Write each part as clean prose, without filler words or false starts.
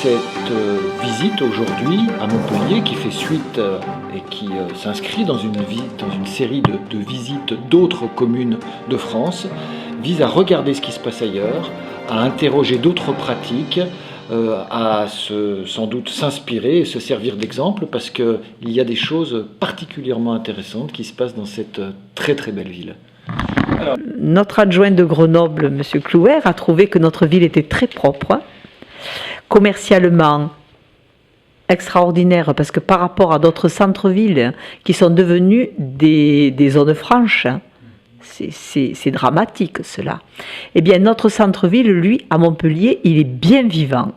cette visite aujourd'hui à Montpellier qui fait suite et qui s'inscrit dans une série de visites d'autres communes de France vise à regarder ce qui se passe ailleurs, à interroger d'autres pratiques, sans doute s'inspirer et se servir d'exemple parce qu'il y a des choses particulièrement intéressantes qui se passent dans cette très très belle ville. Alors, notre adjoint de Grenoble, M. Clouer, a trouvé que notre ville était très propre, commercialement extraordinaire, parce que par rapport à d'autres centres-villes qui sont devenus des zones franches, c'est dramatique cela. Eh bien, notre centre-ville, lui, à Montpellier, il est bien vivant.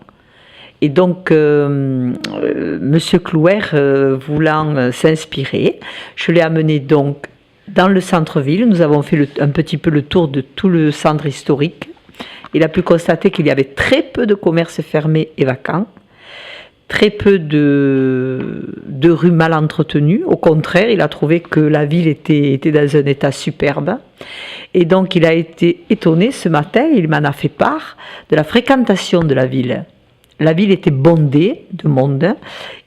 Et donc, M. Clouer, voulant s'inspirer, je l'ai amené donc dans le centre-ville. Nous avons fait un petit peu le tour de tout le centre historique. Il a pu constater qu'il y avait très peu de commerces fermés et vacants, très peu de rues mal entretenues. Au contraire, il a trouvé que la ville était dans un état superbe. Et donc, il a été étonné ce matin, il m'en a fait part, de la fréquentation de la ville. La ville était bondée de monde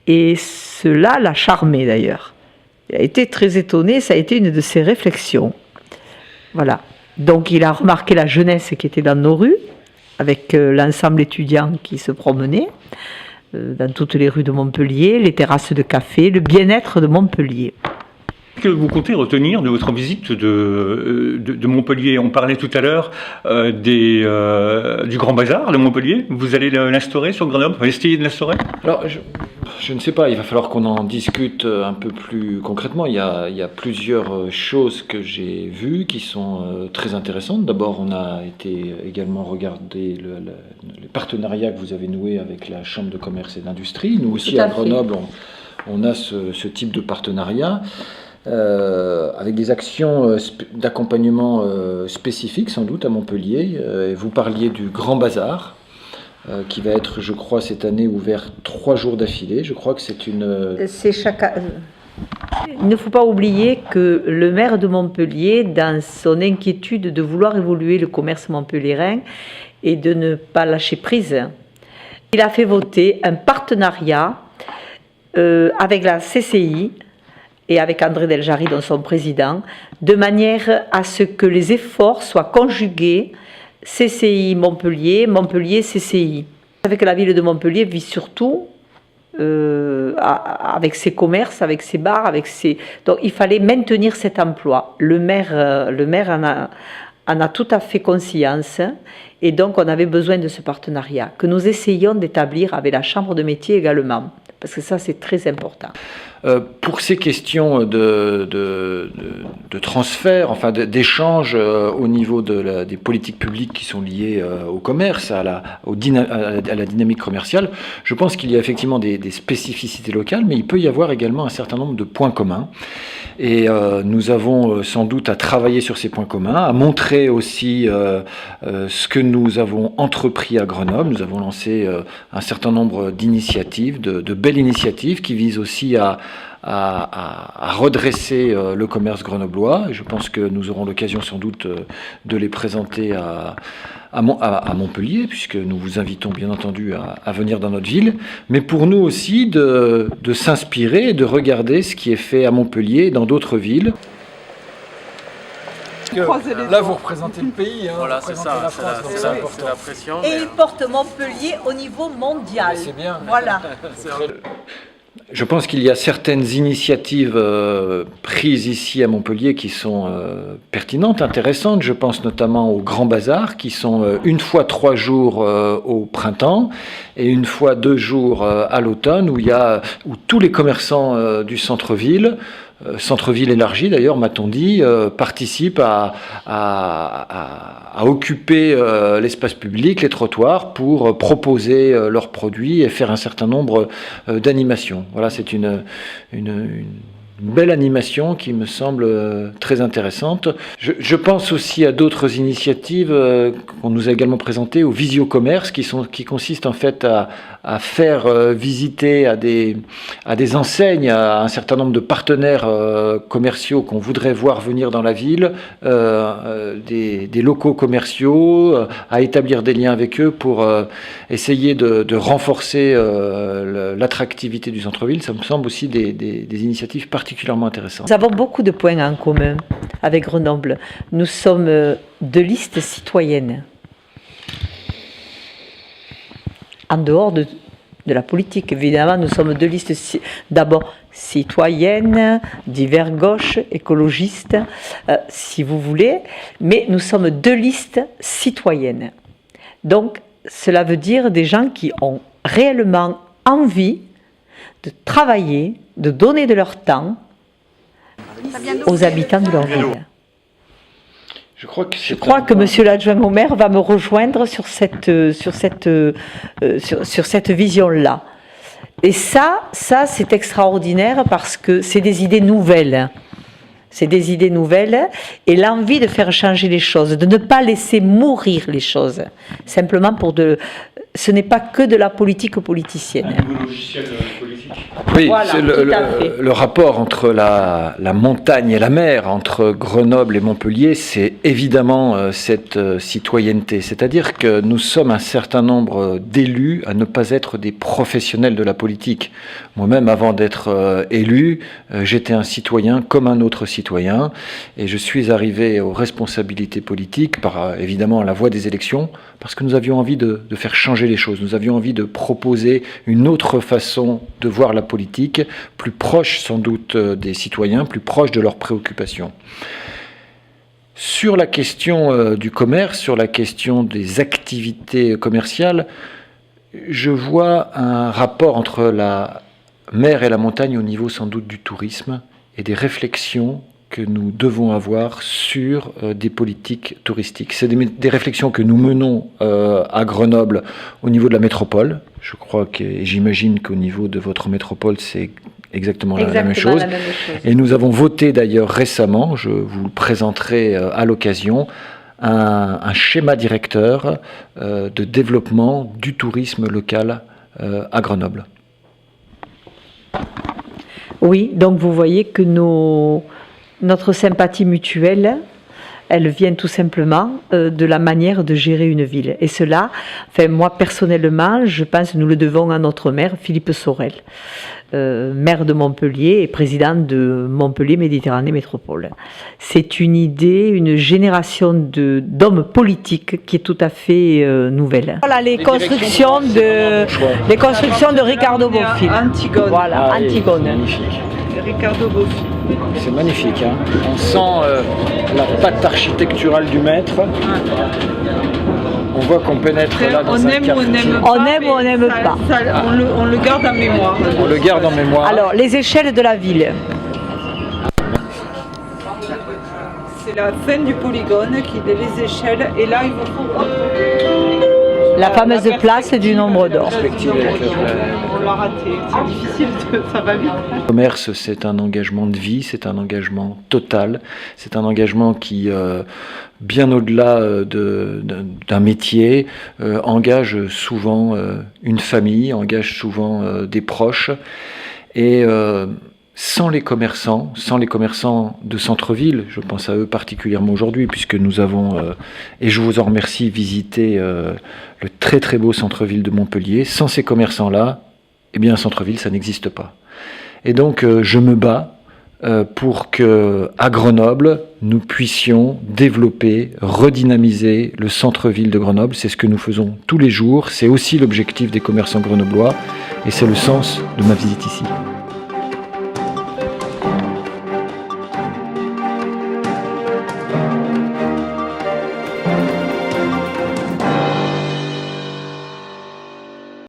et cela l'a charmé d'ailleurs. Il a été très étonné, ça a été une de ses réflexions. Voilà. Donc il a remarqué la jeunesse qui était dans nos rues, avec l'ensemble étudiant qui se promenait dans toutes les rues de Montpellier, les terrasses de café, le bien-être de Montpellier. Que vous comptez retenir de votre visite de Montpellier? On parlait tout à l'heure du Grand Bazar de Montpellier. Vous allez l'instaurer sur Grenoble? Vous allez essayer de l'instaurer? Alors, je ne sais pas, il va falloir qu'on en discute un peu plus concrètement. Il y a plusieurs choses que j'ai vues qui sont très intéressantes. D'abord, on a été également regarder les partenariats que vous avez noués avec la Chambre de commerce et d'industrie. Nous aussi, à Grenoble, on a ce type de partenariat. Avec des actions d'accompagnement spécifiques sans doute à Montpellier. Vous parliez du Grand Bazar qui va être, je crois, cette année ouvert 3 jours d'affilée. Je crois que c'est une... Il ne faut pas oublier que le maire de Montpellier, dans son inquiétude de vouloir évoluer le commerce montpelliérain et de ne pas lâcher prise, il a fait voter un partenariat avec la CCI et avec André Deljari, dont son président, de manière à ce que les efforts soient conjugués, CCI Montpellier, Montpellier CCI. Vous savez que la ville de Montpellier vit surtout avec ses commerces, avec ses bars, donc il fallait maintenir cet emploi. Le maire en a tout à fait conscience, et donc on avait besoin de ce partenariat que nous essayons d'établir avec la Chambre de métier également, parce que ça c'est très important. Pour ces questions de transfert, enfin d'échange au niveau des politiques publiques qui sont liées au commerce, à la dynamique commerciale, je pense qu'il y a effectivement des spécificités locales, mais il peut y avoir également un certain nombre de points communs. Et nous avons sans doute à travailler sur ces points communs, à montrer aussi ce que nous avons entrepris à Grenoble. Nous avons lancé un certain nombre d'initiatives, de belles initiatives qui visent aussi à redresser le commerce grenoblois. Et je pense que nous aurons l'occasion sans doute de les présenter à Montpellier, puisque nous vous invitons bien entendu à venir dans notre ville, mais pour nous aussi de s'inspirer et de regarder ce qui est fait à Montpellier et dans d'autres villes. Là, vous représentez le pays. Hein, voilà, c'est ça, c'est la pression. Et il porte Montpellier au niveau mondial. C'est bien. Voilà. Je pense qu'il y a certaines initiatives prises ici à Montpellier qui sont pertinentes, intéressantes. Je pense notamment au Grand Bazar, qui sont une fois 3 jours au printemps et une fois 2 jours à l'automne, où tous les commerçants du centre-ville élargi d'ailleurs, m'a-t-on dit, participent à occuper l'espace public, les trottoirs, pour proposer leurs produits et faire un certain nombre d'animations. Voilà, c'est une belle animation qui me semble très intéressante. Je pense aussi à d'autres initiatives qu'on nous a également présentées, au visiocommerce, qui consiste en fait à faire visiter à des enseignes, à un certain nombre de partenaires commerciaux qu'on voudrait voir venir dans la ville, des locaux commerciaux, à établir des liens avec eux pour essayer de renforcer l'attractivité du centre-ville. Ça me semble aussi des initiatives particulièrement intéressantes. Nous avons beaucoup de points en commun avec Grenoble. Nous sommes deux listes citoyennes. En dehors de la politique, évidemment, nous sommes deux listes d'abord citoyennes, divers gauche, écologistes, si vous voulez, mais nous sommes deux listes citoyennes. Donc, cela veut dire des gens qui ont réellement envie de travailler, de donner de leur temps aux habitants de leur ville. Je crois que Monsieur l'adjoint au maire va me rejoindre sur cette vision-là. Et ça c'est extraordinaire parce que c'est des idées nouvelles. C'est des idées nouvelles et l'envie de faire changer les choses, de ne pas laisser mourir les choses. Simplement ce n'est pas que de la politique politicienne. Un nouveau logiciel politique. Oui, Voilà, c'est le rapport entre la montagne et la mer, entre Grenoble et Montpellier, c'est évidemment cette citoyenneté. C'est-à-dire que nous sommes un certain nombre d'élus à ne pas être des professionnels de la politique. Moi-même, avant d'être élu, j'étais un citoyen comme un autre citoyen, et je suis arrivé aux responsabilités politiques par évidemment la voie des élections, parce que nous avions envie de faire changer les choses. Nous avions envie de proposer une autre façon de voir la politique, plus proche sans doute des citoyens, plus proche de leurs préoccupations. Sur la question du commerce, sur la question des activités commerciales, je vois un rapport entre la mer et la montagne au niveau sans doute du tourisme et des réflexions que nous devons avoir sur des politiques touristiques. C'est des réflexions que nous menons à Grenoble au niveau de la métropole. Je crois et j'imagine qu'au niveau de votre métropole, c'est exactement la même chose. Et nous avons voté d'ailleurs récemment, je vous le présenterai à l'occasion, un schéma directeur de développement du tourisme local à Grenoble. Oui, donc vous voyez que notre sympathie mutuelle, elle vient tout simplement de la manière de gérer une ville. Et cela, moi personnellement, je pense que nous le devons à notre maire, Philippe Sorel, maire de Montpellier et président de Montpellier Méditerranée Métropole. C'est une idée, une génération d'hommes politiques qui est tout à fait nouvelle. Voilà les constructions de Ricardo Bofill. Antigone. Voilà, Antigone. Magnifique. Ricardo Bofill. C'est magnifique, hein. On sent la patte architecturale du maître. On voit qu'on pénètre là dans un quartier. On aime ou on n'aime pas. On le garde en mémoire. On le garde en mémoire. Alors, les échelles de la ville. C'est la fin du polygone qui est les échelles. Et là, il va falloir... La fameuse place du nombre d'or. On l'a raté. C'est difficile, ça va vite. Le commerce, c'est un engagement de vie, c'est un engagement total, c'est un engagement qui, bien au-delà d'un métier, engage souvent une famille, engage souvent des proches. Et sans les commerçants de centre-ville, je pense à eux particulièrement aujourd'hui, puisque nous avons, et je vous en remercie, visité le très très beau centre-ville de Montpellier. Sans ces commerçants-là, eh bien un centre-ville, ça n'existe pas. Et donc je me bats pour que à Grenoble, nous puissions développer, redynamiser le centre-ville de Grenoble. C'est ce que nous faisons tous les jours, c'est aussi l'objectif des commerçants grenoblois, et c'est le sens de ma visite ici.